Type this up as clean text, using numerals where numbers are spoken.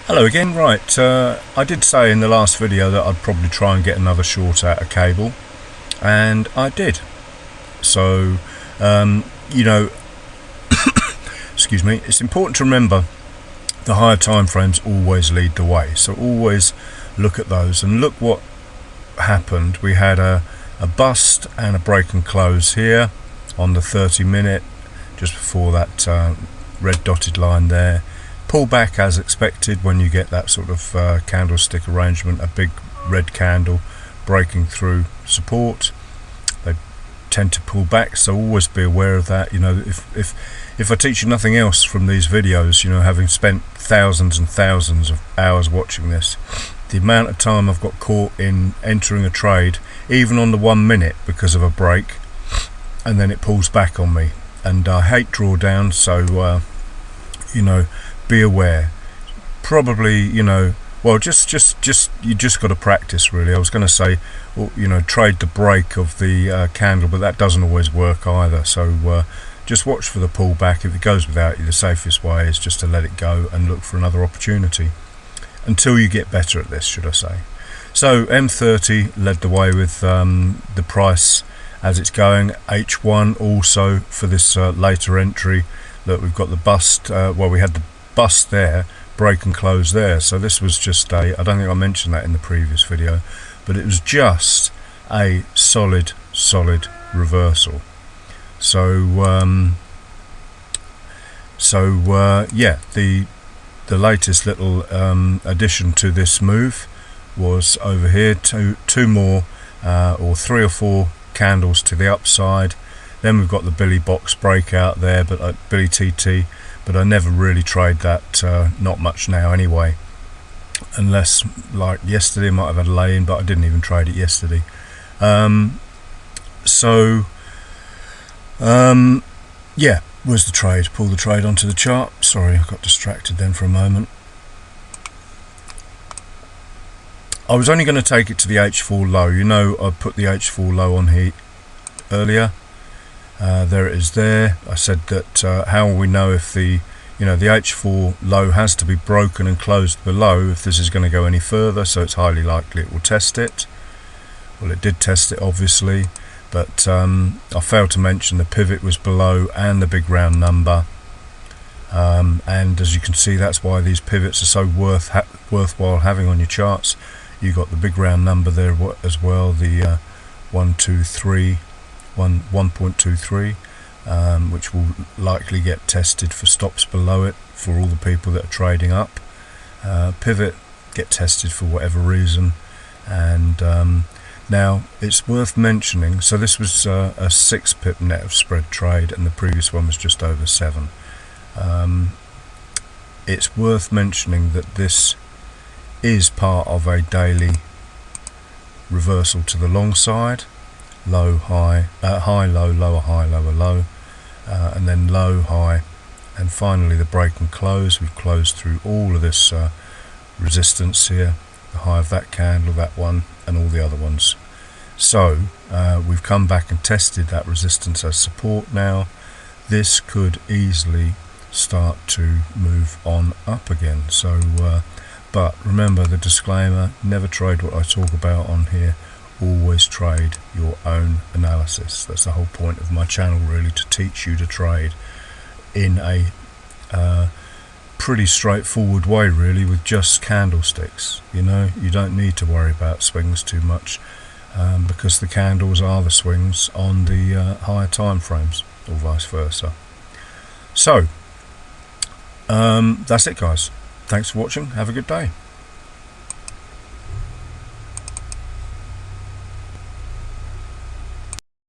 Hello again. Right, I did say in the last video that I'd probably try and get another short out of cable, and I did. So you know, excuse me, it's important to remember the higher time frames always lead the way, so always look at those. And look what happened. We had a bust and a break and close here on the 30-minute, just before that red dotted line there. Pull back as expected when you get that sort of candlestick arrangement, a big red candle breaking through support. They tend to pull back, so always be aware of that. You know, if I teach you nothing else from these videos, you know, having spent thousands and thousands of hours watching this, the amount of time I've got caught in entering a trade, even on the 1 minute, because of a break, and then it pulls back on me. And I hate drawdown, so you know, be aware. Probably, you know, well, just you just got to practice, really. I was going to say, well, you know, trade the break of the candle, but that doesn't always work either. So just watch for the pullback. If it goes without you, the safest way is just to let it go and look for another opportunity until you get better at this, should I say. So M30 led the way with the price as it's going. H1 also for this later entry. Look, we've got the bust. Well, we had the bust there, break and close there. So this was just a, I don't think I mentioned that in the previous video, but it was just a solid reversal. So yeah, the latest little addition to this move was over here, two more or three or four candles to the upside. Then we've got the Billy Box breakout there, but Billy TT, but I never really trade that, not much now anyway, unless like yesterday I might have had a lay-in, but I didn't even trade it yesterday. Yeah, where's the trade? Pull the trade onto the chart. Sorry, I got distracted then for a moment. I was only going to take it to the H4 low. You know, I put the H4 low on here earlier. There it is there. I said that how will we know if the H4 low has to be broken and closed below if this is going to go any further, so it's highly likely it will test it. Well, it did test it obviously, but I failed to mention the pivot was below and the big round number, and as you can see, that's why these pivots are so worthwhile having on your charts. You got the big round number there as well, the 1.23, which will likely get tested for stops below it for all the people that are trading up. Pivot get tested for whatever reason. And now it's worth mentioning, so this was a 6 pip net of spread trade, and the previous one was just over 7. It's worth mentioning that this is part of a daily reversal to the long side. Low, high, high, low, lower, high, lower, low, and then low, high, and finally the break and close. We've closed through all of this resistance here, the high of that candle, that one, and all the other ones. So we've come back and tested that resistance as support now. This could easily start to move on up again. So but remember the disclaimer, never trade what I talk about on here. Always trade your own analysis. That's the whole point of my channel, really, to teach you to trade in a pretty straightforward way, really, with just candlesticks. You know, you don't need to worry about swings too much, because the candles are the swings on the higher time frames, or vice versa. So that's it, guys. Thanks for watching. Have a good day.